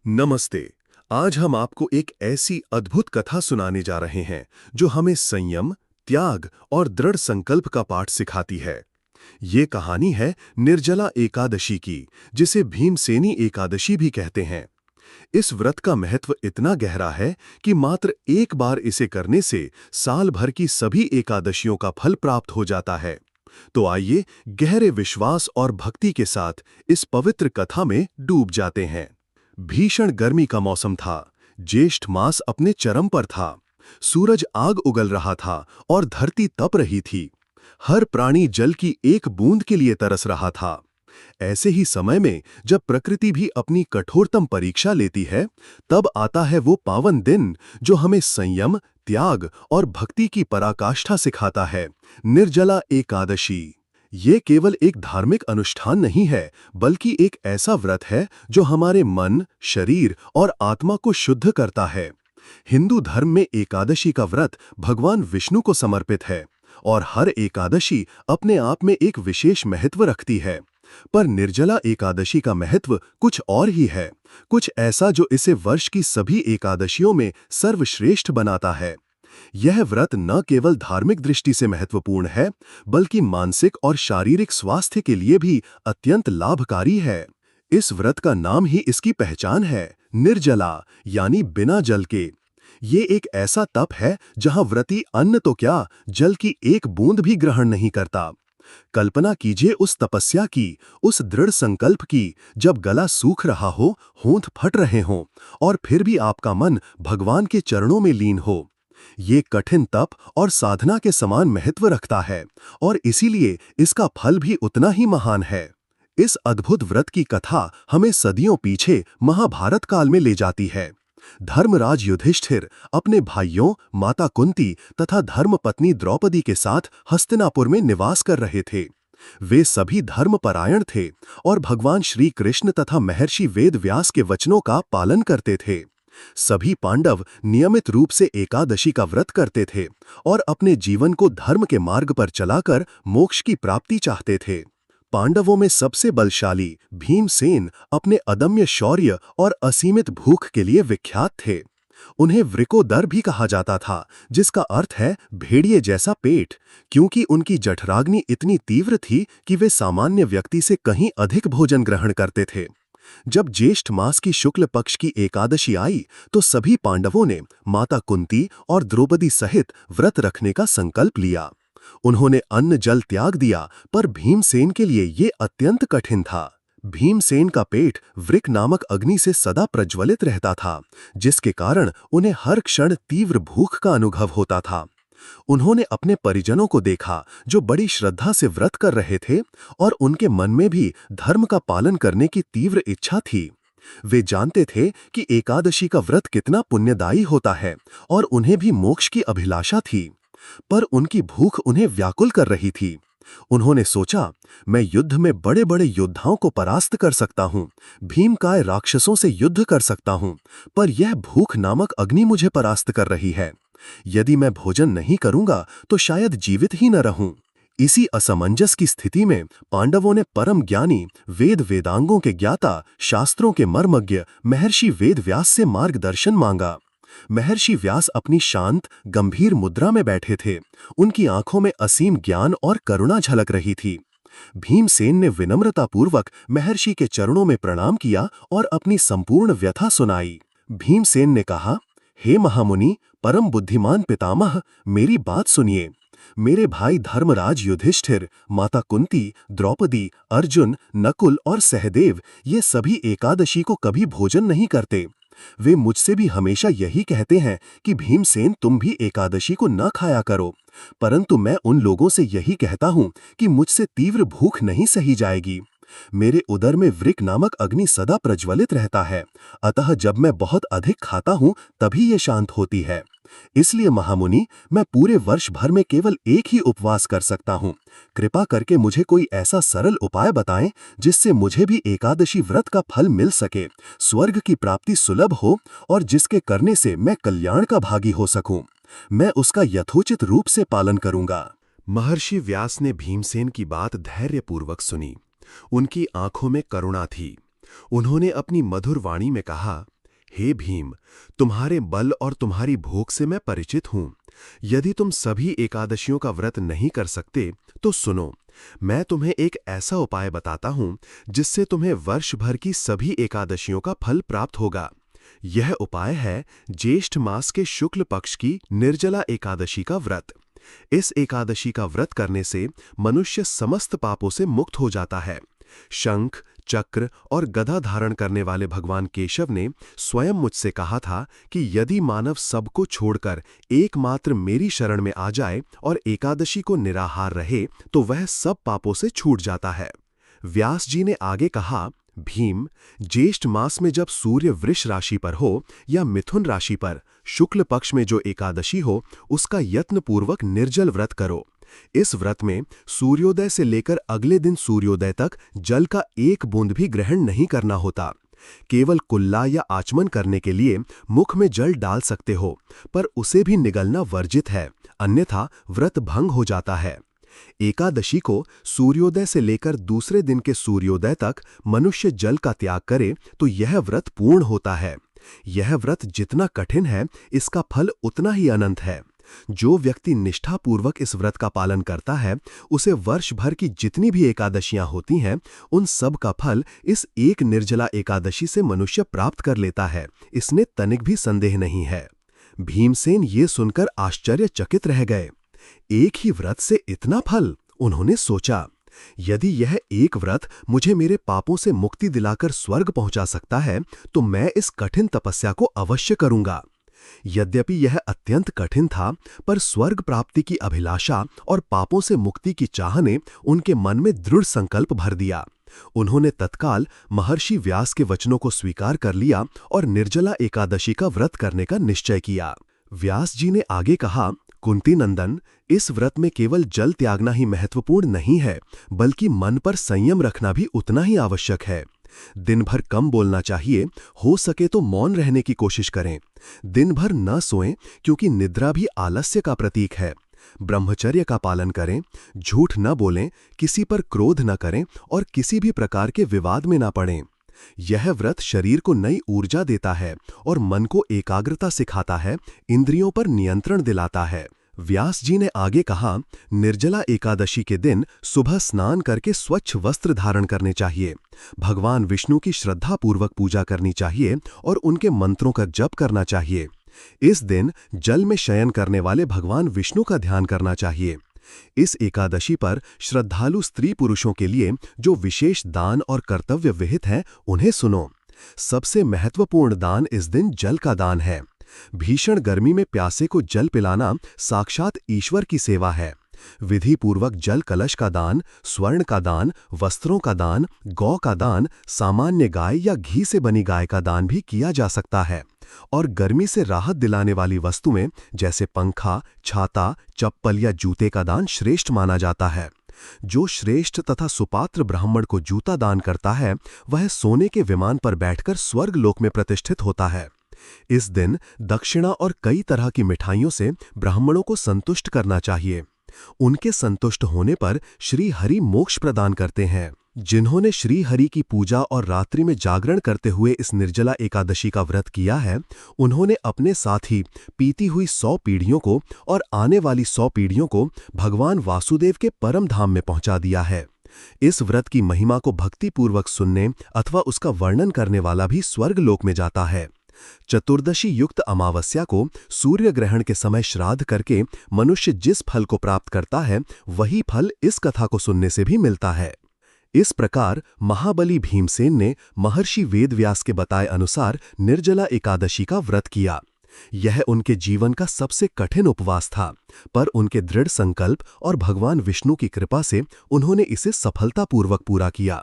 नमस्ते। आज हम आपको एक ऐसी अद्भुत कथा सुनाने जा रहे हैं जो हमें संयम, त्याग और दृढ़ संकल्प का पाठ सिखाती है। ये कहानी है निर्जला एकादशी की, जिसे भीमसेनी एकादशी भी कहते हैं। इस व्रत का महत्व इतना गहरा है कि मात्र एक बार इसे करने से साल भर की सभी एकादशियों का फल प्राप्त हो जाता है। तो आइए गहरे विश्वास और भक्ति के साथ इस पवित्र कथा में डूब जाते हैं। भीषण गर्मी का मौसम था। ज्येष्ठ मास अपने चरम पर था। सूरज आग उगल रहा था और धरती तप रही थी। हर प्राणी जल की एक बूंद के लिए तरस रहा था। ऐसे ही समय में जब प्रकृति भी अपनी कठोरतम परीक्षा लेती है, तब आता है वो पावन दिन जो हमें संयम, त्याग और भक्ति की पराकाष्ठा सिखाता है, निर्जला एकादशी। ये केवल एक धार्मिक अनुष्ठान नहीं है, बल्कि एक ऐसा व्रत है जो हमारे मन, शरीर और आत्मा को शुद्ध करता है। हिंदू धर्म में एकादशी का व्रत भगवान विष्णु को समर्पित है और हर एकादशी अपने आप में एक विशेष महत्व रखती है। पर निर्जला एकादशी का महत्व कुछ और ही है, कुछ ऐसा जो इसे वर्ष की सभी एकादशियों में सर्वश्रेष्ठ बनाता है। यह व्रत न केवल धार्मिक दृष्टि से महत्वपूर्ण है, बल्कि मानसिक और शारीरिक स्वास्थ्य के लिए भी अत्यंत लाभकारी है। इस व्रत का नाम ही इसकी पहचान है, निर्जला, यानी बिना जल के। ये एक ऐसा तप है जहां व्रती अन्न तो क्या, जल की एक बूंद भी ग्रहण नहीं करता। कल्पना कीजिए उस तपस्या की, उस दृढ़ संकल्प की, जब गला सूख रहा हो, होंठ फट रहे हों, और फिर भी आपका मन भगवान के चरणों में लीन हो। ये कठिन तप और साधना के समान महत्व रखता है, और इसीलिए इसका फल भी उतना ही महान है। इस अद्भुत व्रत की कथा हमें सदियों पीछे महाभारत काल में ले जाती है। धर्मराज युधिष्ठिर अपने भाइयों, माता कुंती तथा धर्मपत्नी द्रौपदी के साथ हस्तिनापुर में निवास कर रहे थे। वे सभी धर्मपरायण थे और भगवान श्री कृष्ण तथा महर्षि वेदव्यास के वचनों का पालन करते थे। सभी पांडव नियमित रूप से एकादशी का व्रत करते थे और अपने जीवन को धर्म के मार्ग पर चलाकर मोक्ष की प्राप्ति चाहते थे। पांडवों में सबसे बलशाली भीमसेन अपने अदम्य शौर्य और असीमित भूख के लिए विख्यात थे। उन्हें वृकोदर भी कहा जाता था, जिसका अर्थ है भेड़िए जैसा पेट, क्योंकि उनकी जठराग्नि इतनी तीव्र थी कि वे सामान्य व्यक्ति से कहीं अधिक भोजन ग्रहण करते थे। जब ज्येष्ठ मास की शुक्ल पक्ष की एकादशी आई, तो सभी पांडवों ने माता कुंती और द्रौपदी सहित व्रत रखने का संकल्प लिया। उन्होंने अन्न जल त्याग दिया, पर भीमसेन के लिए ये अत्यंत कठिन था। भीमसेन का पेट वृक नामक अग्नि से सदा प्रज्वलित रहता था, जिसके कारण उन्हें हर क्षण तीव्र भूख का अनुभव होता था। उन्होंने अपने परिजनों को देखा जो बड़ी श्रद्धा से व्रत कर रहे थे और उनके मन में भी धर्म का पालन करने की तीव्र इच्छा थी। वे जानते थे कि एकादशी का व्रत कितना पुण्यदायी होता है और उन्हें भी मोक्ष की अभिलाषा थी, पर उनकी भूख उन्हें व्याकुल कर रही थी। उन्होंने सोचा, मैं युद्ध में बड़े बड़े योद्धाओं को परास्त कर सकता हूँ, भीमकाय राक्षसों से युद्ध कर सकता हूँ, पर यह भूख नामक अग्नि मुझे परास्त कर रही है। यदि मैं भोजन नहीं करूंगा तो शायद जीवित ही न रहूं। इसी असमंजस की स्थिति में पांडवों ने परम ज्ञानी, वेद वेदांगों के ज्ञाता, शास्त्रों के मर्मज्ञ महर्षि वेदव्यास से मार्गदर्शन मांगा। महर्षि व्यास अपनी शांत, गंभीर मुद्रा में बैठे थे। उनकी आंखों में असीम ज्ञान और करुणा झलक रही थी। भीमसेन ने विनम्रतापूर्वक महर्षि के चरणों में प्रणाम किया और अपनी संपूर्ण व्यथा सुनाई। भीमसेन ने कहा, हे महामुनि, परम बुद्धिमान पितामह, मेरी बात सुनिए। मेरे भाई धर्मराज युधिष्ठिर, माता कुंती, द्रौपदी, अर्जुन, नकुल और सहदेव ये सभी एकादशी को कभी भोजन नहीं करते। वे मुझसे भी हमेशा यही कहते हैं कि भीमसेन, तुम भी एकादशी को न खाया करो, परंतु मैं उन लोगों से यही कहता हूँ कि मुझसे तीव्र भूख नहीं सही जाएगी। मेरे उदर में वृक नामक अग्नि सदा प्रज्वलित रहता है, अतः जब मैं बहुत अधिक खाता हूँ तभी ये शांत होती है। इसलिए महामुनि, मैं पूरे वर्ष भर में केवल एक ही उपवास कर सकता हूँ। कृपा करके मुझे कोई ऐसा सरल उपाय बताएं जिससे मुझे भी एकादशी व्रत का फल मिल सके, स्वर्ग की प्राप्ति सुलभ हो और जिसके करने से मैं कल्याण का भागी हो सकूं। मैं उसका यथोचित रूप से पालन करूंगा। महर्षि व्यास ने भीमसेन की बात धैर्यपूर्वक सुनी। उनकी आंखों में करुणा थी। उन्होंने अपनी मधुर वाणी में कहा, हे भीम, तुम्हारे बल और तुम्हारी भूख से मैं परिचित हूं। यदि तुम सभी एकादशियों का व्रत नहीं कर सकते तो सुनो, मैं तुम्हें एक ऐसा उपाय बताता हूं जिससे तुम्हें वर्ष भर की सभी एकादशियों का फल प्राप्त होगा। यह उपाय है ज्येष्ठ मास के शुक्ल पक्ष की निर्जला एकादशी का व्रत। इस एकादशी का व्रत करने से मनुष्य समस्त पापों से मुक्त हो जाता है। शंख, चक्र और गदा धारण करने वाले भगवान केशव ने स्वयं मुझसे कहा था कि यदि मानव सबको छोड़कर एकमात्र मेरी शरण में आ जाए और एकादशी को निराहार रहे तो वह सब पापों से छूट जाता है। व्यास जी ने आगे कहा, भीम, ज्येष्ठ मास में जब सूर्य वृष राशि पर हो या मिथुन राशि पर शुक्ल पक्ष में जो एकादशी हो, उसका यत्नपूर्वक निर्जल व्रत करो। इस व्रत में सूर्योदय से लेकर अगले दिन सूर्योदय तक जल का एक बूंद भी ग्रहण नहीं करना होता। केवल कुल्ला या आचमन करने के लिए मुख में जल डाल सकते हो, पर उसे भी निगलना वर्जित है, अन्यथा व्रत भंग हो जाता है। एकादशी को सूर्योदय से लेकर दूसरे दिन के सूर्योदय तक मनुष्य जल का त्याग करे तो यह व्रत पूर्ण होता है। यह व्रत जितना कठिन है, इसका फल उतना ही अनंत है। जो व्यक्ति निष्ठापूर्वक इस व्रत का पालन करता है, उसे वर्ष भर की जितनी भी एकादशियां होती हैं, उन सब का फल इस एक निर्जला एकादशी से मनुष्य प्राप्त कर लेता है, इसमें तनिक भी संदेह नहीं है। भीमसेन ये सुनकर आश्चर्यचकित रह गए। एक ही व्रत से इतना फल? उन्होंने सोचा, यदि यह एक व्रत मुझे मेरे पापों से मुक्ति दिलाकर स्वर्ग पहुंचा सकता है, तो मैं इस कठिन तपस्या को अवश्य करूंगा। यद्यपि यह अत्यंत कठिन था, पर स्वर्ग प्राप्ति की अभिलाषा और पापों से मुक्ति की चाह ने उनके मन में दृढ़ संकल्प भर दिया। उन्होंने तत्काल महर्षि व्यास के वचनों को स्वीकार कर लिया और निर्जला एकादशी का व्रत करने का निश्चय किया। व्यास जी ने आगे कहा, कुंती नंदन, इस व्रत में केवल जल त्यागना ही महत्वपूर्ण नहीं है, बल्कि मन पर संयम रखना भी उतना ही आवश्यक है। दिन भर कम बोलना चाहिए, हो सके तो मौन रहने की कोशिश करें। दिन भर न सोएं, क्योंकि निद्रा भी आलस्य का प्रतीक है। ब्रह्मचर्य का पालन करें, झूठ न बोलें, किसी पर क्रोध न करें और किसी भी प्रकार के विवाद में न पड़ें। यह व्रत शरीर को नई ऊर्जा देता है और मन को एकाग्रता सिखाता है, इंद्रियों पर नियंत्रण दिलाता है। व्यास जी ने आगे कहा, निर्जला एकादशी के दिन सुबह स्नान करके स्वच्छ वस्त्र धारण करने चाहिए। भगवान विष्णु की श्रद्धापूर्वक पूजा करनी चाहिए और उनके मंत्रों का जप करना चाहिए। इस दिन जल में शयन करने वाले भगवान विष्णु का ध्यान करना चाहिए। इस एकादशी पर श्रद्धालु स्त्री पुरुषों के लिए जो विशेष दान और कर्तव्य विहित हैं, उन्हें सुनो। सबसे महत्वपूर्ण दान इस दिन जल का दान है। भीषण गर्मी में प्यासे को जल पिलाना साक्षात ईश्वर की सेवा है। विधि पूर्वक जल कलश का दान, स्वर्ण का दान, वस्त्रों का दान, गौ का दान, सामान्य गाय या घी से बनी गाय का दान भी किया जा सकता है। और गर्मी से राहत दिलाने वाली वस्तुएं जैसे पंखा, छाता, चप्पल या जूते का दान श्रेष्ठ माना जाता है। जो श्रेष्ठ तथा सुपात्र ब्राह्मण को जूता दान करता है, वह सोने के विमान पर बैठकर स्वर्ग लोक में प्रतिष्ठित होता है। इस दिन दक्षिणा और कई तरह की मिठाइयों से ब्राह्मणों को संतुष्ट करना चाहिए। उनके संतुष्ट होने पर श्री हरि मोक्ष प्रदान करते हैं। जिन्होंने श्री हरि की पूजा और रात्रि में जागरण करते हुए इस निर्जला एकादशी का व्रत किया है, उन्होंने अपने साथ ही पीती हुई 100 पीढ़ियों को और आने वाली 100 पीढ़ियों को भगवान वासुदेव के परम धाम में पहुंचा दिया है। इस व्रत की महिमा को भक्तिपूर्वक सुनने अथवा उसका वर्णन करने वाला भी स्वर्ग लोक में जाता है। चतुर्दशी युक्त अमावस्या को सूर्य ग्रहण के समय श्राद्ध करके मनुष्य जिस फल को प्राप्त करता है, वही फल इस कथा को सुनने से भी मिलता है। इस प्रकार महाबली भीमसेन ने महर्षि वेदव्यास के बताए अनुसार निर्जला एकादशी का व्रत किया। यह उनके जीवन का सबसे कठिन उपवास था, पर उनके दृढ़ संकल्प और भगवान विष्णु की कृपा से उन्होंने इसे सफलतापूर्वक पूरा किया।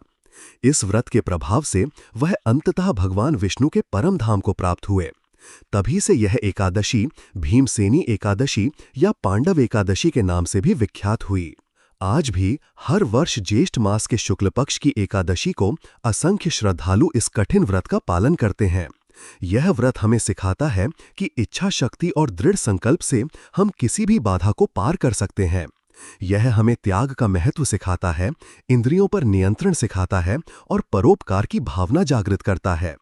इस व्रत के प्रभाव से वह अंततः भगवान विष्णु के परम धाम को प्राप्त हुए। तभी से यह एकादशी भीमसेनी एकादशी या पांडव एकादशी के नाम से भी विख्यात हुई। आज भी हर वर्ष ज्येष्ठ मास के शुक्ल पक्ष की एकादशी को असंख्य श्रद्धालु इस कठिन व्रत का पालन करते हैं। यह व्रत हमें सिखाता है कि इच्छा शक्ति और दृढ़ संकल्प से हम किसी भी बाधा को पार कर सकते हैं। यह हमें त्याग का महत्व सिखाता है, इंद्रियों पर नियंत्रण सिखाता है और परोपकार की भावना जागृत करता है।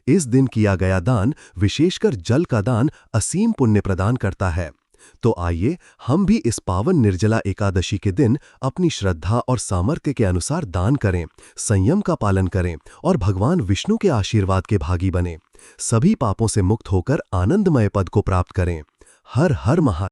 इस दिन किया गया दान, विशेषकर जल का दान, असीम पुण्य प्रदान करता है। तो आइए हम भी इस पावन निर्जला एकादशी के दिन अपनी श्रद्धा और सामर्थ्य के अनुसार दान करें, संयम का पालन करें और भगवान विष्णु के आशीर्वाद के भागी बने। सभी पापों से मुक्त होकर आनंदमय पद को प्राप्त करें। हर हर महादेव।